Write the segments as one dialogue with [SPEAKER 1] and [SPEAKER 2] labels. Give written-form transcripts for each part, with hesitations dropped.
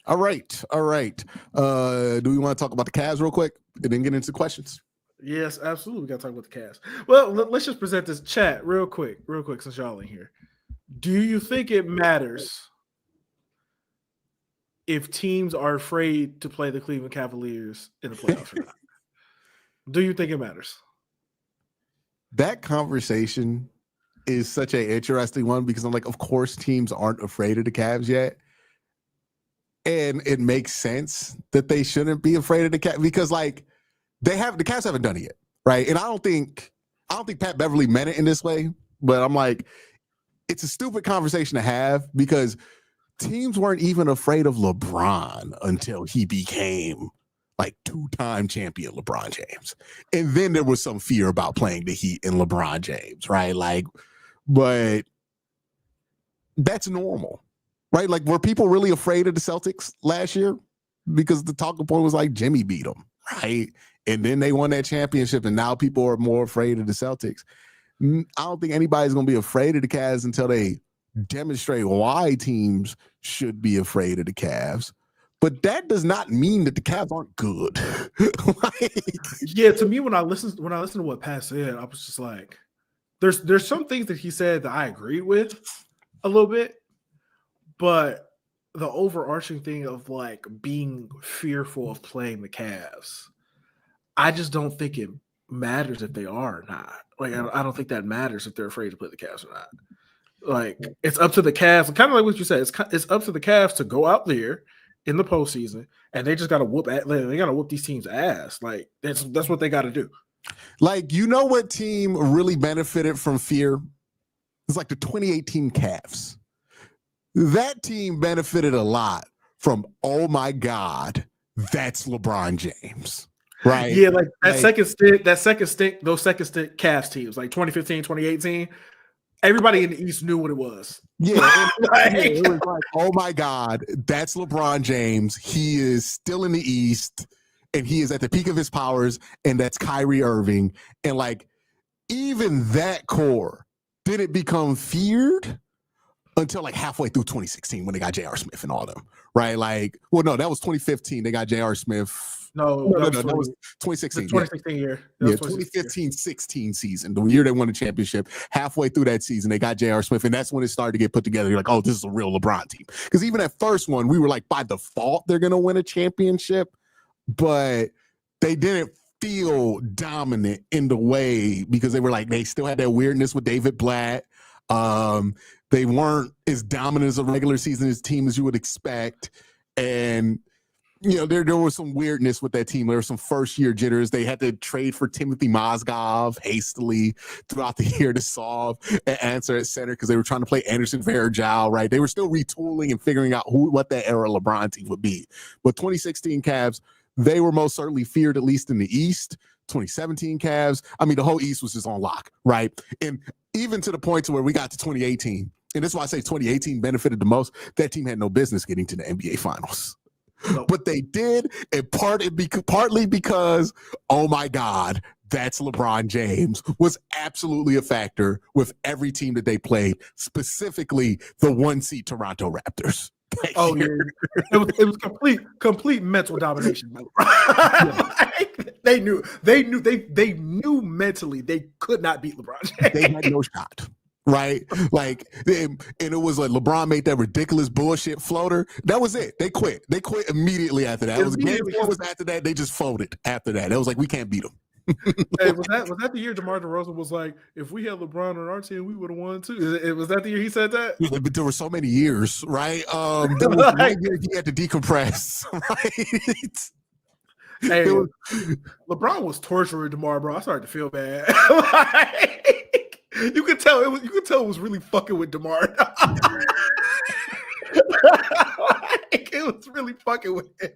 [SPEAKER 1] All right. Do we want to talk about the Cavs real quick and then get into questions?
[SPEAKER 2] Yes, absolutely. We got to talk about the Cavs. Well, let's just present this chat real quick, since y'all in here. Do you think it matters if teams are afraid to play the Cleveland Cavaliers in the playoffs or not? Do you think it matters?
[SPEAKER 1] That conversation is such an interesting one because I'm like, of course, teams aren't afraid of the Cavs yet. And it makes sense that they shouldn't be afraid of the Cavs because, like, the Cavs haven't done it yet, right? And I don't think Pat Beverly meant it in this way, but I'm like, it's a stupid conversation to have because teams weren't even afraid of LeBron until he became like two-time champion LeBron James. And then there was some fear about playing the Heat and LeBron James, right? Like, but that's normal, right? Like, were people really afraid of the Celtics last year? Because the talking point was like Jimmy beat them, right? And then they won that championship, and now people are more afraid of the Celtics. I don't think anybody's going to be afraid of the Cavs until they demonstrate why teams should be afraid of the Cavs. But that does not mean that the Cavs aren't good.
[SPEAKER 2] Yeah, to me, when I listened to what Pat said, I was just like, there's some things that he said that I agree with a little bit, but the overarching thing of like being fearful of playing the Cavs, I just don't think it matters if they are or not. Like, I don't think that matters if they're afraid to play the Cavs or not. Like, it's up to the Cavs. Kind of like what you said. It's up to the Cavs to go out there in the postseason, and they just got to whoop these teams' ass. Like, that's what they got to do.
[SPEAKER 1] Like, you know what team really benefited from fear? It's like the 2018 Cavs. That team benefited a lot from, oh my God, that's LeBron James. Right.
[SPEAKER 2] Yeah, like second stint, those second stint Cavs teams, like 2015, 2018. Everybody in the East knew what it was.
[SPEAKER 1] Yeah, it was like, oh my God, that's LeBron James. He is still in the East, and he is at the peak of his powers, and that's Kyrie Irving. And like, even that core didn't become feared until like halfway through 2016 when they got J.R. Smith and all them, right? Like, well, no, that was 2015. They got J.R. Smith.
[SPEAKER 2] No,
[SPEAKER 1] that was 2016.
[SPEAKER 2] 2016 year.
[SPEAKER 1] Yeah, 2015-16 season, the year they won the championship. Halfway through that season, they got J.R. Smith, and that's when it started to get put together. You're like, oh, this is a real LeBron team. Because even that first one, we were like, by default, they're going to win a championship, but they didn't feel dominant in the way because they were like, they still had that weirdness with David Blatt. They weren't as dominant as a regular season team as you would expect. And, you know, there was some weirdness with that team. There were some first-year jitters. They had to trade for Timothy Mozgov hastily throughout the year to solve an answer at center because they were trying to play Anderson Varejao, right? They were still retooling and figuring out what that era LeBron team would be. But 2016 Cavs, they were most certainly feared, at least in the East. 2017 Cavs, I mean, the whole East was just on lock, right? And even to the point to where we got to 2018, and that's why I say 2018 benefited the most, that team had no business getting to the NBA Finals. No. But they did, and partly because, oh my God, that's LeBron James, was absolutely a factor with every team that they played, specifically the 1 seed Toronto Raptors.
[SPEAKER 2] Oh yeah, it was complete mental domination. Like, they knew mentally they could not beat LeBron James.
[SPEAKER 1] They had no shot. Right? Like, and it was like LeBron made that ridiculous bullshit floater. That was it. They quit. They quit immediately after that. It was game 4 was after that. They just folded after that. It was like, we can't beat them.
[SPEAKER 2] Hey, was that the year DeMar DeRozan was like, if we had LeBron on our team, we would have won too? Was that the year he said that?
[SPEAKER 1] Yeah, but there were so many years, right? There was 1 year he had to decompress, right?
[SPEAKER 2] Hey, LeBron was torturing DeMar, bro. I started to feel bad. You could tell it was really fucking with DeMar. It was really fucking with him.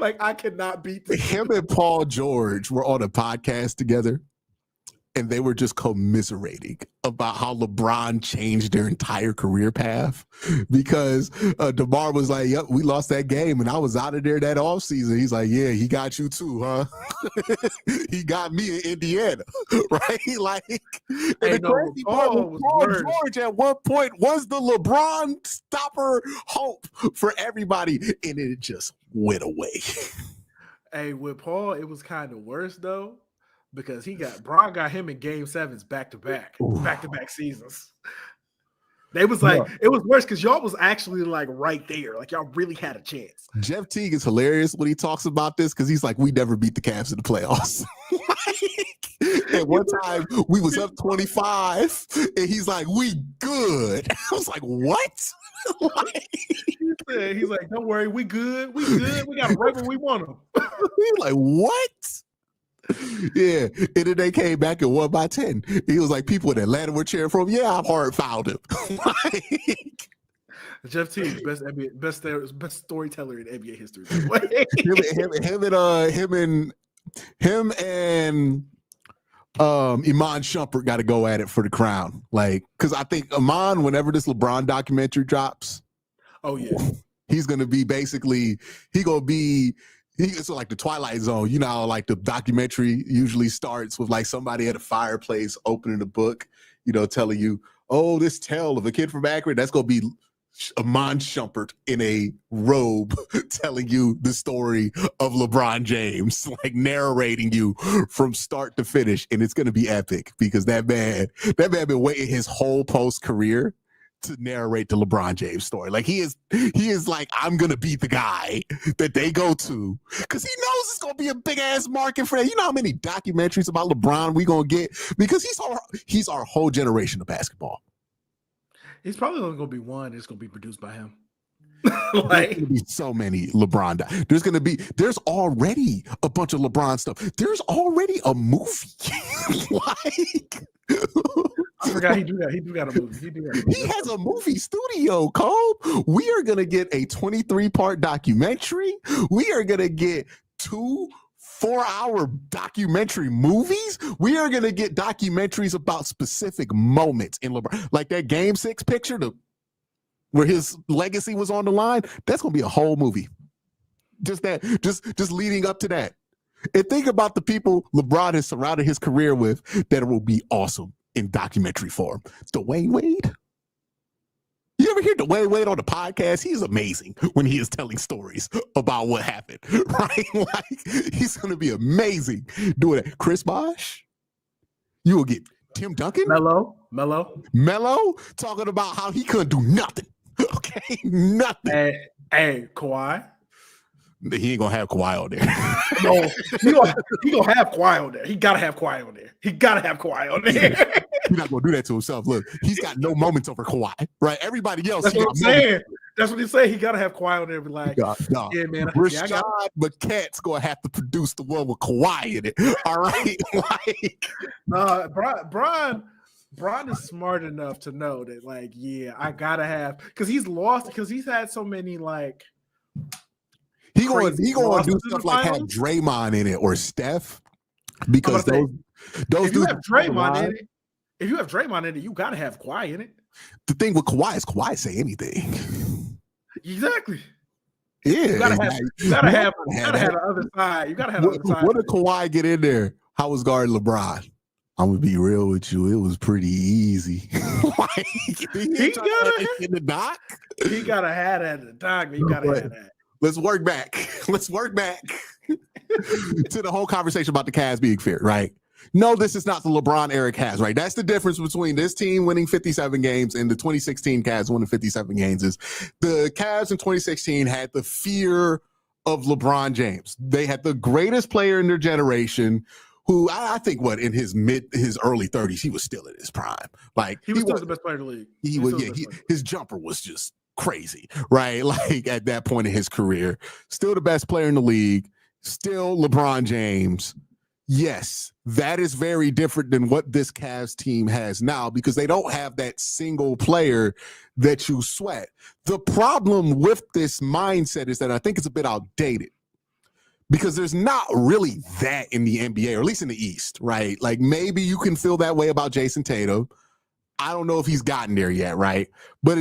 [SPEAKER 2] Like, I cannot beat this.
[SPEAKER 1] Him and Paul George were on a podcast together, and they were just commiserating about how LeBron changed their entire career path because DeMar was like, yep, we lost that game and I was out of there that offseason. He's like, yeah, he got you too, huh? He got me in Indiana, right? Like, and the crazy part was Paul George at one point was the LeBron stopper hope for everybody, and it just went away.
[SPEAKER 2] Hey, with Paul, it was kind of worse though, because Bron got him in game 7s back-to-back seasons. They was like, it was worse because y'all was actually like right there. Like y'all really had a chance. Jeff
[SPEAKER 1] Teague is hilarious when he talks about this because he's like, we never beat the Cavs in the playoffs. At one time, we was up 25, and he's like, we good. I was like, what?
[SPEAKER 2] He's like, don't worry, we good. We good. We got right where we want them.
[SPEAKER 1] He's like, what? Yeah, and then they came back and won by 10. He was like, people in Atlanta were cheering for him. Yeah, I've hard fouled him.
[SPEAKER 2] Jeff Teague, best storyteller in NBA history.
[SPEAKER 1] him and Iman Shumpert got to go at it for the crown. Like, because I think Iman, whenever this LeBron documentary drops,
[SPEAKER 2] oh yeah,
[SPEAKER 1] he's gonna be so like the Twilight Zone, you know, like the documentary usually starts with like somebody at a fireplace opening a book, you know, telling you, oh, this tale of a kid from Akron, that's going to be Iman Shumpert in a robe telling you the story of LeBron James, like narrating you from start to finish. And it's going to be epic because that man been waiting his whole post career to narrate the LeBron James story. Like he is like, I'm gonna be the guy that they go to because he knows it's gonna be a big ass market for that. You know how many documentaries about LeBron we gonna get because he's our whole generation of basketball.
[SPEAKER 2] He's probably only gonna be one. It's gonna be produced by him.
[SPEAKER 1] Like, there's gonna be so many LeBron. There's already a bunch of LeBron stuff. There's already a movie. Like,
[SPEAKER 2] I forgot he do that. He do got a movie.
[SPEAKER 1] He has a movie studio, Cole. We are gonna get a 23-part documentary. We are gonna get 2 4-hour documentary movies. We are gonna get documentaries about specific moments in LeBron, like that Game 6 picture, where his legacy was on the line. That's gonna be a whole movie. Just leading up to that. And think about the people LeBron has surrounded his career with that will be awesome in documentary form. Dwayne Wade. You ever hear Dwayne Wade on the podcast? He's amazing when he is telling stories about what happened, right? Like, he's going to be amazing doing it. Chris Bosh. You will get Tim Duncan.
[SPEAKER 2] Melo
[SPEAKER 1] talking about how he couldn't do nothing. Okay, nothing.
[SPEAKER 2] Hey, Kawhi.
[SPEAKER 1] He ain't gonna have Kawhi on there.
[SPEAKER 2] No, he gonna have Kawhi on there. He gotta have Kawhi on there. He's
[SPEAKER 1] not gonna do that to himself. Look, he's got no moments over Kawhi, right? Everybody else.
[SPEAKER 2] That's what I'm saying. That's what he's saying. He gotta have Kawhi on there. Be like, yeah, man.
[SPEAKER 1] Rashad McCant's gonna have to produce the one with Kawhi in it. All right, like,
[SPEAKER 2] Bron is smart enough to know that, like, yeah, I gotta have because he's had so many like.
[SPEAKER 1] He gonna do stuff like have Draymond in it or Steph because those
[SPEAKER 2] if you have Draymond in it, if you have Draymond in it, you gotta have Kawhi in it.
[SPEAKER 1] The thing with Kawhi is Kawhi say anything.
[SPEAKER 2] Exactly.
[SPEAKER 1] Yeah,
[SPEAKER 2] you gotta have the other side. You gotta have the other side.
[SPEAKER 1] What did Kawhi get in there? How was guarding LeBron? I'm gonna be real with you. It was pretty easy. Like,
[SPEAKER 2] he gotta
[SPEAKER 1] in the doc.
[SPEAKER 2] He gotta have that in the doc. You gotta have that.
[SPEAKER 1] Let's work back to the whole conversation about the Cavs being fair, right? No, this is not the LeBron era Cavs, right? That's the difference between this team winning 57 games and the 2016 Cavs winning 57 games is the Cavs in 2016 had the fear of LeBron James. They had the greatest player in their generation who I think in his early 30s, he was still in his prime. Like
[SPEAKER 2] he was still the best player in the league.
[SPEAKER 1] His jumper was just crazy, right? Like at that point in his career, still the best player in the league, still LeBron James. Yes, that is very different than what this Cavs team has now because they don't have that single player that you sweat. The problem with this mindset is that I think it's a bit outdated because there's not really that in the NBA, or at least in the East, right? Like maybe you can feel that way about Jason Tatum. I don't know if he's gotten there yet, right? But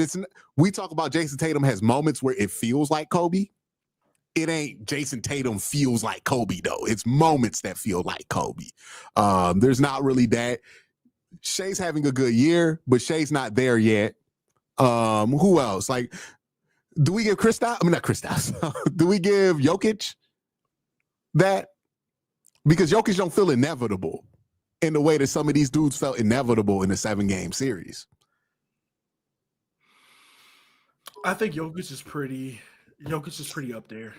[SPEAKER 1] we talk about Jason Tatum has moments where it feels like Kobe. It ain't Jason Tatum feels like Kobe, though. It's moments that feel like Kobe. There's not really that. Shai's having a good year, but Shai's not there yet. Who else? Like, do we give Kristaps? I mean, not Kristaps. Do we give Jokic that? Because Jokic don't feel inevitable in the way that some of these dudes felt inevitable in the 7-game series.
[SPEAKER 2] I think Jokic is pretty up there.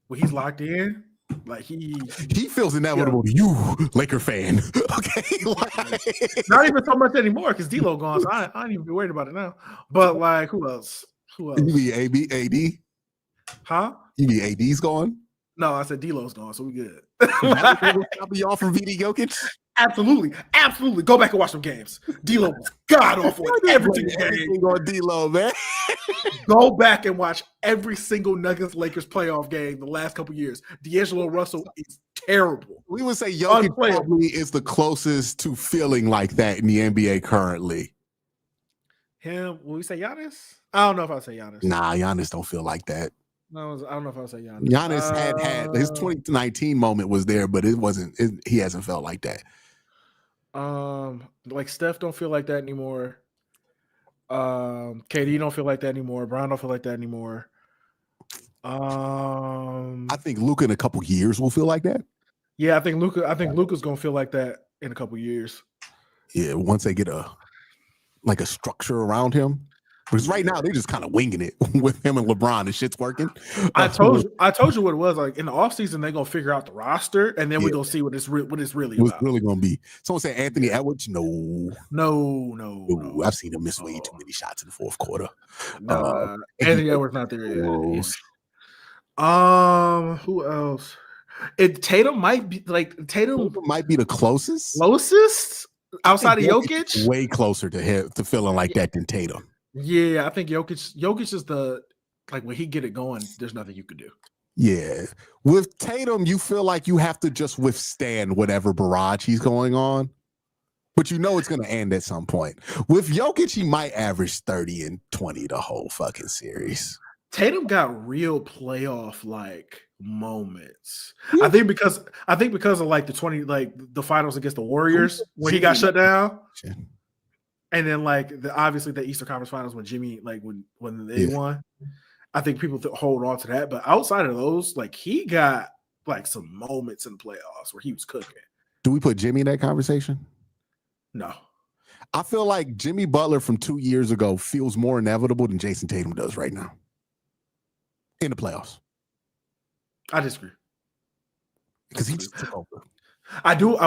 [SPEAKER 2] When he's locked in, like he
[SPEAKER 1] feels inevitable to you, Laker fan. Okay.
[SPEAKER 2] Not even so much anymore because D'Lo gone, so I ain't even be worried about it now. But like who else?
[SPEAKER 1] You mean AD?
[SPEAKER 2] Huh?
[SPEAKER 1] You mean AD's gone?
[SPEAKER 2] No, I said D'Lo's gone, so we good.
[SPEAKER 1] Stop y'all from beating Jokic?
[SPEAKER 2] Absolutely. Go back and watch some games. D'Lo was god awful in every single game.
[SPEAKER 1] On D'Lo, man.
[SPEAKER 2] Go back and watch every single Nuggets Lakers playoff game the last couple years. D'Angelo Russell is terrible.
[SPEAKER 1] We would say Jokic probably is the closest to feeling like that in the NBA currently.
[SPEAKER 2] Him? Will we say Giannis? I don't know if I'll say Giannis.
[SPEAKER 1] Nah, Giannis don't feel like that.
[SPEAKER 2] No, I don't know if I'll say Giannis.
[SPEAKER 1] Giannis had his 2019 moment was there, but it wasn't. He hasn't felt like that.
[SPEAKER 2] Like Steph don't feel like that anymore. KD don't feel like that anymore. Brown don't feel like that anymore.
[SPEAKER 1] I think Luka in a couple years will feel like that.
[SPEAKER 2] Yeah, I think Luka's gonna feel like that in a couple years.
[SPEAKER 1] Yeah, once they get a structure around him. Because right now they're just kind of winging it with him and LeBron. The shit's working.
[SPEAKER 2] I told you what it was. Like in the offseason, they're gonna figure out the roster, and then we're gonna see what it's really about.
[SPEAKER 1] What's really gonna be. Someone said Anthony Edwards. No. I've seen him miss way too many shots in the fourth quarter.
[SPEAKER 2] Anthony Edwards not there yet. Who else? Tatum might be
[SPEAKER 1] the closest.
[SPEAKER 2] Outside of Jokic?
[SPEAKER 1] Way closer to him to feeling like that than Tatum.
[SPEAKER 2] Yeah, I think Jokic is the when he get it going, there's nothing you could do.
[SPEAKER 1] Yeah. With Tatum, you feel like you have to just withstand whatever barrage he's going on. But you know it's going to end at some point. With Jokic, he might average 30 and 20 the whole fucking series.
[SPEAKER 2] Tatum got real playoff moments. Yeah. I think because of the finals against the Warriors when he got shut down. Yeah. And then obviously the Eastern Conference Finals when Jimmy when they won. I think people hold on to that. But outside of those, he got some moments in the playoffs where he was cooking.
[SPEAKER 1] Do we put Jimmy in that conversation?
[SPEAKER 2] No.
[SPEAKER 1] I feel like Jimmy Butler from 2 years ago feels more inevitable than Jason Tatum does right now. In the playoffs.
[SPEAKER 2] I disagree.
[SPEAKER 1] Because he just took over.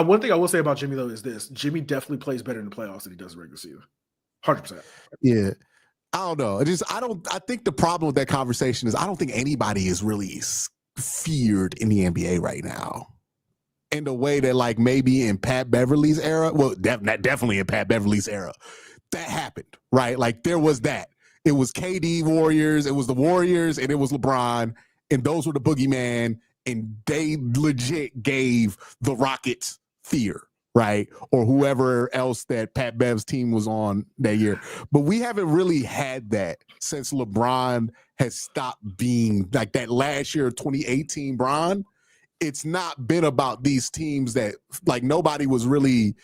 [SPEAKER 2] One thing I will say about Jimmy, though, is this. Jimmy definitely plays better in the playoffs than he does in the regular season. 100%.
[SPEAKER 1] Yeah. I don't know. I think the problem with that conversation is I don't think anybody is really feared in the NBA right now. In the way that maybe in Pat Beverly's era, well, definitely in Pat Beverly's era, that happened, right? There was that. It was KD Warriors, it was the Warriors, and it was LeBron, and those were the boogeyman, and they legit gave the Rockets fear, right? Or whoever else that Pat Bev's team was on that year. But we haven't really had that since LeBron has stopped being that last year, 2018 Bron. It's not been about these teams that nobody was really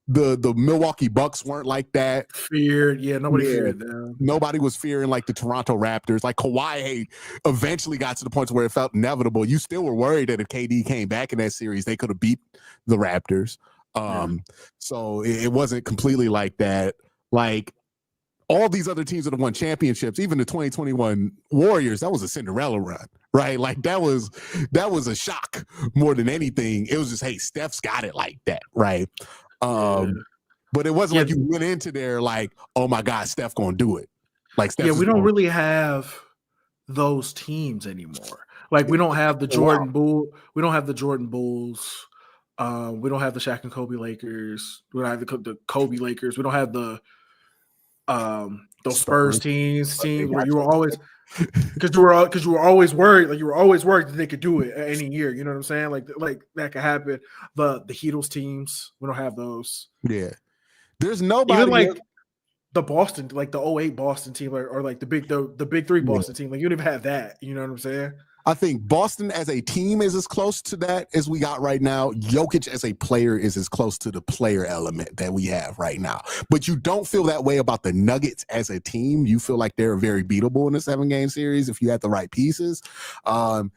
[SPEAKER 1] the Milwaukee Bucks weren't like that.
[SPEAKER 2] Feared. Yeah, nobody feared them.
[SPEAKER 1] Nobody was fearing the Toronto Raptors. Kawhi eventually got to the point where it felt inevitable. You still were worried that if KD came back in that series, they could have beat the Raptors. So it wasn't completely like that. All these other teams that have won championships, even the 2021 Warriors, that was a Cinderella run, right? that was a shock more than anything. It was just, hey, Steph's got it like that, right? But it wasn't like you went into there oh my God, Steph gonna do it.
[SPEAKER 2] We don't really have those teams anymore. We don't have the Jordan Bull. We don't have the Jordan Bulls. We don't have the Shaq and Kobe Lakers. We don't have the Kobe Lakers. We don't have the those Spurs teams where you were always Because you were always worried, that they could do it any year. You know what I'm saying? Like that could happen. The Heatles teams, we don't have those.
[SPEAKER 1] Yeah, there's nobody.
[SPEAKER 2] Even like the Boston, like the 08 Boston team, or like the big three Boston team. Like you don't even have that. You know what I'm saying?
[SPEAKER 1] I think Boston as a team is as close to that as we got right now. Jokic as a player is as close to the player element that we have right now. But you don't feel that way about the Nuggets as a team. You feel like they're very beatable in a 7-game series if you had the right pieces. And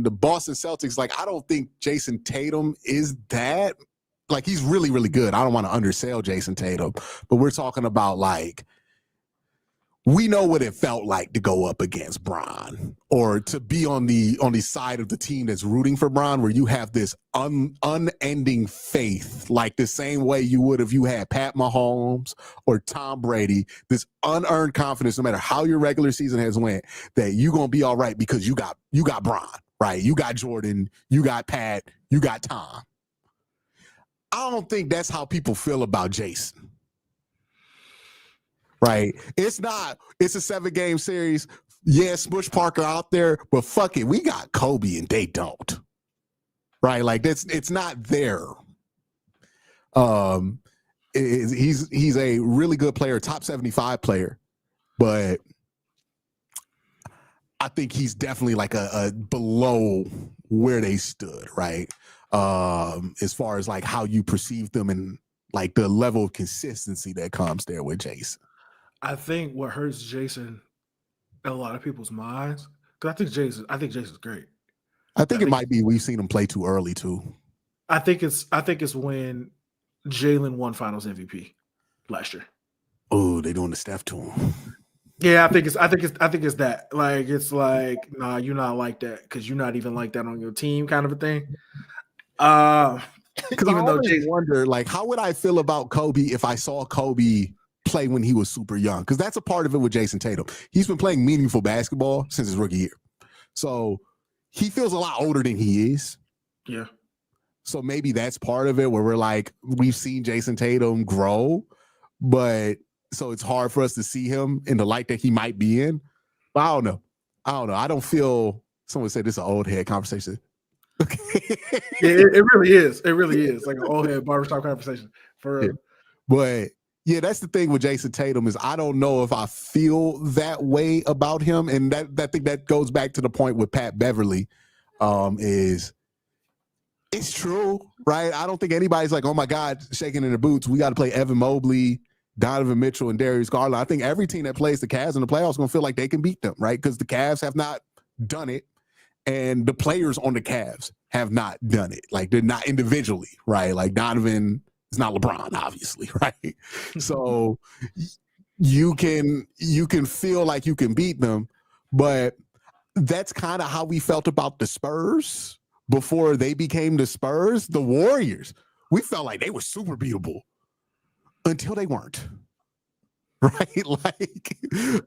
[SPEAKER 1] the Boston Celtics, like, I don't think Jason Tatum is that. Like, he's really, really good. I don't want to undersell Jason Tatum, but we're talking about, like, we know what it felt like to go up against Bron, or to be on the side of the team that's rooting for Bron, where you have this unending faith, like the same way you would if you had Pat Mahomes or Tom Brady, this unearned confidence, no matter how your regular season has went, that you're going to be all right because you got Bron, right? You got Jordan, you got Pat, you got Tom. I don't think that's how people feel about Jason. Right. It's not. It's a 7-game series. Yeah, Smush Parker out there, but fuck it, we got Kobe and they don't. Right. Like it's not there. He's a really good player, top 75 player, but I think he's definitely like a below where they stood. Right. As far as like how you perceive them and like the level of consistency that comes there with Jason.
[SPEAKER 2] I think what hurts Jason in a lot of people's minds, because I think Jason's great.
[SPEAKER 1] I think it might be we've seen him play too early too.
[SPEAKER 2] I think it's when Jalen won Finals MVP last year.
[SPEAKER 1] Oh, they doing the Steph to him.
[SPEAKER 2] Yeah, I think it's that. Like, it's like, nah, you're not like that because you're not even like that on your team, kind of a thing.
[SPEAKER 1] Because I always wonder, like, how would I feel about Kobe if I saw Kobe play when he was super young? Because that's a part of it with Jason Tatum. He's been playing meaningful basketball since his rookie year. So he feels a lot older than he is.
[SPEAKER 2] Yeah.
[SPEAKER 1] So maybe that's part of it where we're like, we've seen Jason Tatum grow, but so it's hard for us to see him in the light that he might be in. But I don't know. I don't feel, someone said this is an old head conversation. Okay.
[SPEAKER 2] Yeah, it really is. It really is like an old head barbershop conversation for real.
[SPEAKER 1] Yeah. But yeah, that's the thing with Jason Tatum is I don't know if I feel that way about him. And that thing that goes back to the point with Pat Beverly is it's true, right? I don't think anybody's like, oh my God, shaking in their boots. We got to play Evan Mobley, Donovan Mitchell, and Darius Garland. I think every team that plays the Cavs in the playoffs is going to feel like they can beat them, right? Because the Cavs have not done it. And the players on the Cavs have not done it. Like, they're not individually, right? Like, Donovan is not LeBron, obviously, right? So you can feel like you can beat them, but that's kind of how we felt about the Spurs before they became the Spurs. The Warriors, we felt like they were super beatable until they weren't. Right? Like,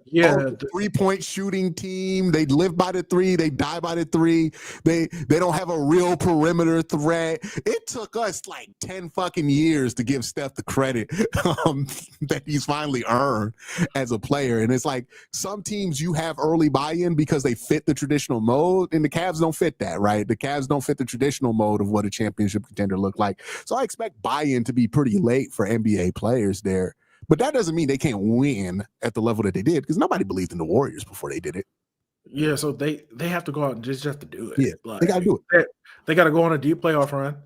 [SPEAKER 2] yeah,
[SPEAKER 1] the 3-point shooting team. They live by the 3. They die by the 3. They don't have a real perimeter threat. It took us like 10 fucking years to give Steph the credit that he's finally earned as a player. And it's like some teams you have early buy-in because they fit the traditional mode, and the Cavs don't fit that, right? The Cavs don't fit the traditional mode of what a championship contender looked like. So I expect buy-in to be pretty late for NBA players there. But that doesn't mean they can't win at the level that they did, because nobody believed in the Warriors before they did it.
[SPEAKER 2] Yeah, so they have to go out and just have to do it.
[SPEAKER 1] Yeah,
[SPEAKER 2] like,
[SPEAKER 1] they got to do it.
[SPEAKER 2] They got to go on a deep playoff run.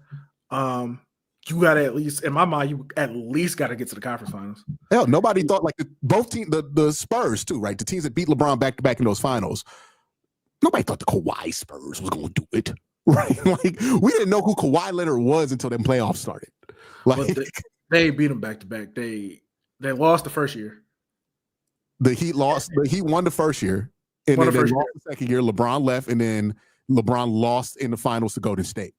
[SPEAKER 2] You got to at least, in my mind, you at least got to get to the conference finals.
[SPEAKER 1] Hell, nobody thought like both teams, the Spurs too, right? The teams that beat LeBron back to back in those finals. Nobody thought the Kawhi Spurs was going to do it, right? Like, we didn't know who Kawhi Leonard was until them playoffs started. Like,
[SPEAKER 2] they beat them back to back. They lost the first year.
[SPEAKER 1] The Heat lost. The Heat won the first year, and then they lost the second year. LeBron left, and then LeBron lost in the finals to Golden State.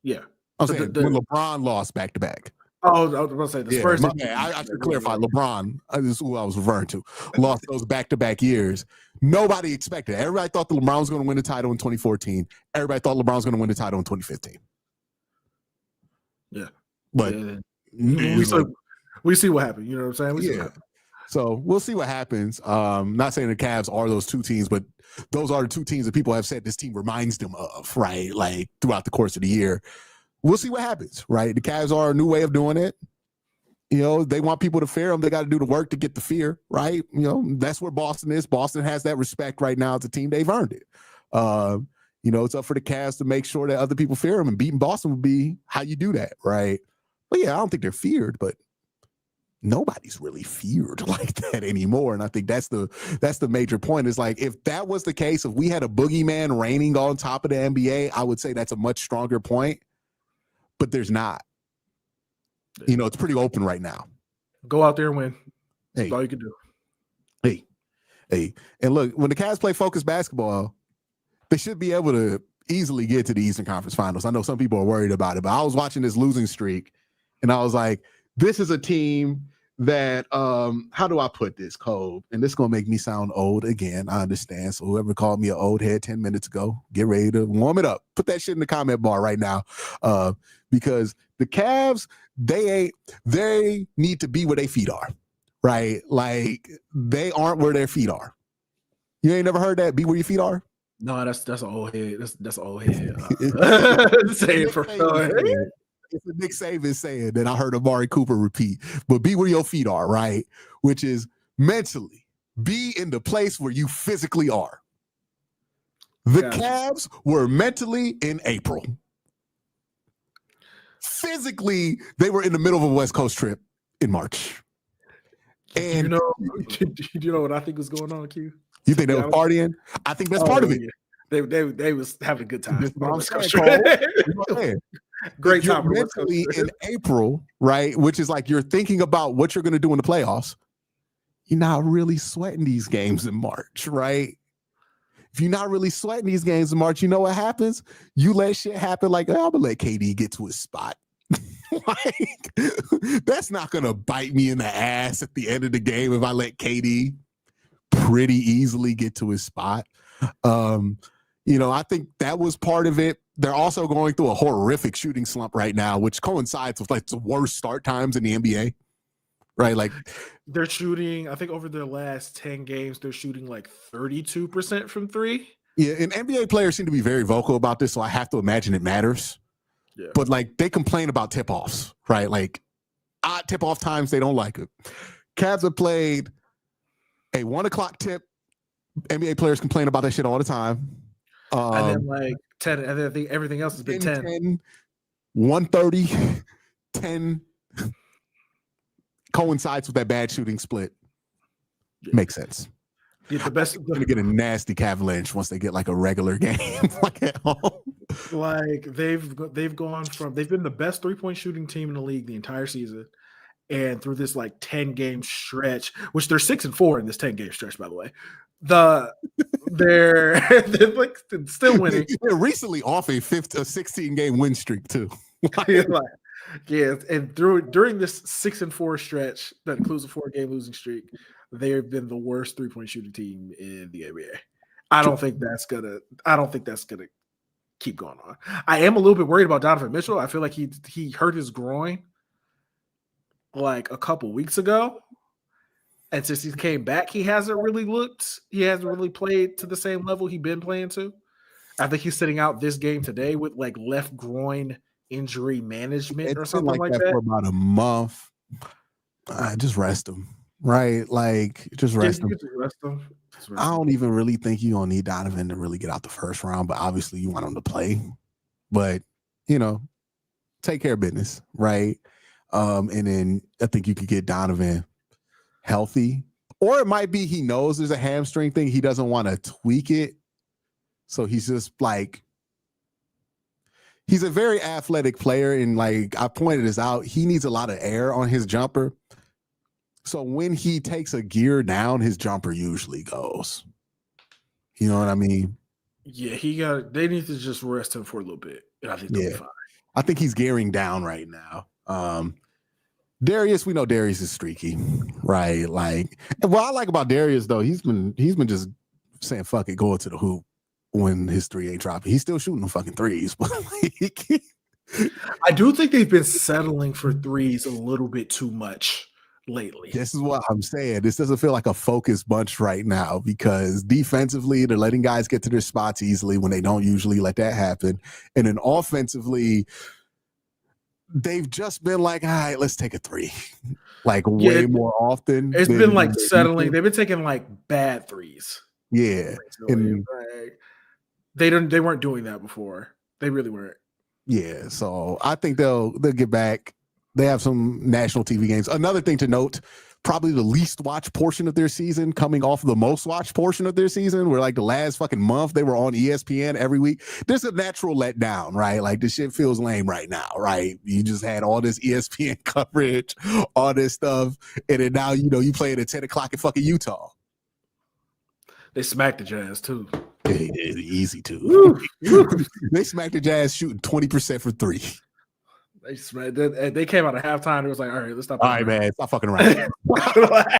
[SPEAKER 2] Yeah,
[SPEAKER 1] I'm saying when LeBron lost back to back.
[SPEAKER 2] Oh, I was going to say the Spurs.
[SPEAKER 1] I should clarify. LeBron, this is who I was referring to, lost those back-to-back years. Nobody expected it. Everybody thought that LeBron was going to win the title in 2014. Everybody thought LeBron was going to win the title in 2015.
[SPEAKER 2] Yeah,
[SPEAKER 1] but
[SPEAKER 2] we see what happened. You know what I'm saying?
[SPEAKER 1] So we'll see what happens. Not saying the Cavs are those two teams, but those are the two teams that people have said this team reminds them of, right? Like throughout the course of the year. We'll see what happens, right? The Cavs are a new way of doing it. They want people to fear them. They got to do the work to get the fear, right? That's where Boston is. Boston has that respect right now as a team. They've earned it. It's up for the Cavs to make sure that other people fear them, and beating Boston would be how you do that, right? But yeah, I don't think they're feared, but nobody's really feared like that anymore. And I think that's the major point. Is like, if that was the case, if we had a boogeyman reigning on top of the NBA, I would say that's a much stronger point. But there's not. It's pretty open right now.
[SPEAKER 2] Go out there and win.
[SPEAKER 1] Hey.
[SPEAKER 2] That's all you can do.
[SPEAKER 1] Hey. And look, when the Cavs play focused basketball, they should be able to easily get to the Eastern Conference Finals. I know some people are worried about it, but I was watching this losing streak, and I was like, this is a team that, how do I put this, Cole? And this is going to make me sound old again. I understand. So whoever called me an old head 10 minutes ago, get ready to warm it up. Put that shit in the comment bar right now. Because the Cavs, they need to be where their feet are, right? Like, they aren't where their feet are. You ain't never heard that? Be where your feet are?
[SPEAKER 2] No, that's an old head. That's an old head. Say it for
[SPEAKER 1] It's a Nick Saban saying that I heard Amari Cooper repeat, but be where your feet are, right? Which is mentally be in the place where you physically are. The Cavs were mentally in April. Physically, they were in the middle of a West Coast trip in March. And
[SPEAKER 2] do you know what I think was going on, Q?
[SPEAKER 1] You think they were partying? I think that's part of it.
[SPEAKER 2] Yeah. They was having a good time.
[SPEAKER 1] Great time. You're mentally in April, right? Which is like you're thinking about what you're going to do in the playoffs. You're not really sweating these games in March, right? If you're not really sweating these games in March, you know what happens? You let shit happen like, I'm going to let KD get to his spot. Like, that's not going to bite me in the ass at the end of the game if I let KD pretty easily get to his spot. I think that was part of it. They're also going through a horrific shooting slump right now, which coincides with like the worst start times in the NBA. Right? Like,
[SPEAKER 2] they're shooting, I think over their last 10 games, they're shooting like 32% from three.
[SPEAKER 1] Yeah, and NBA players seem to be very vocal about this, so I have to imagine it matters. Yeah. But like, they complain about tip-offs, right? Like, odd tip-off times, they don't like it. Cavs have played a 1:00 tip. NBA players complain about that shit all the time.
[SPEAKER 2] And then like 10, and then I think everything else has been 10.
[SPEAKER 1] 1:30, 10 coincides with that bad shooting split. Yeah. Makes sense.
[SPEAKER 2] Yeah, the best
[SPEAKER 1] going to get a nasty avalanche once they get like a regular game like at home.
[SPEAKER 2] Like they've been the best 3-point shooting team in the league the entire season. And through this like 10-game stretch, which they're 6-4 in this 10-game stretch, by the way, they're like still winning.
[SPEAKER 1] They're recently off a 16-game win streak too.
[SPEAKER 2] And during this 6-4 stretch that includes a 4-game losing streak, they've been the worst 3-point shooting team in the NBA. I don't think that's gonna keep going on. I am a little bit worried about Donovan Mitchell. I feel like he hurt his groin like a couple weeks ago. And since he came back, he hasn't really played to the same level he'd been playing to. I think he's sitting out this game today with like left groin injury management or something like that.
[SPEAKER 1] For about a month. Just rest him, right? Like, just rest him. I don't even really think you don't need Donovan to really get out the first round, but obviously you want him to play. But, take care of business, right? And then I think you could get Donovan healthy. Or it might be he knows there's a hamstring thing. He doesn't want to tweak it. So he's just like, he's a very athletic player. And like I pointed this out, he needs a lot of air on his jumper. So when he takes a gear down, his jumper usually goes. You know what I mean?
[SPEAKER 2] Yeah, they need to just rest him for a little bit. And I think they'll be fine. I
[SPEAKER 1] think he's gearing down right now. Darius, we know Darius is streaky, right? Like, what I like about Darius though, he's been just saying fuck it, going to the hoop when his three ain't dropping. He's still shooting the fucking threes, but like,
[SPEAKER 2] I do think they've been settling for threes a little bit too much lately.
[SPEAKER 1] This is what I'm saying. This doesn't feel like a focused bunch right now because defensively, they're letting guys get to their spots easily when they don't usually let that happen. And then offensively, they've just been like, all right, let's take a three. Like way more often.
[SPEAKER 2] It's been like settling. They've been taking like bad threes.
[SPEAKER 1] Yeah. And
[SPEAKER 2] like, they weren't doing that before. They really weren't.
[SPEAKER 1] Yeah. So I think they'll get back. They have some national TV games. Another thing to note, probably the least watched portion of their season coming off of the most watched portion of their season, where like the last fucking month they were on ESPN every week. There's a natural letdown, right? Like this shit feels lame right now, right? You just had all this ESPN coverage, all this stuff, and then now, you play it at 10 o'clock in fucking Utah.
[SPEAKER 2] They smacked the Jazz too.
[SPEAKER 1] It's easy to. They smacked the Jazz shooting 20% for three.
[SPEAKER 2] They came out at halftime. It was like, all right, let's stop.
[SPEAKER 1] All right, man. Stop fucking around.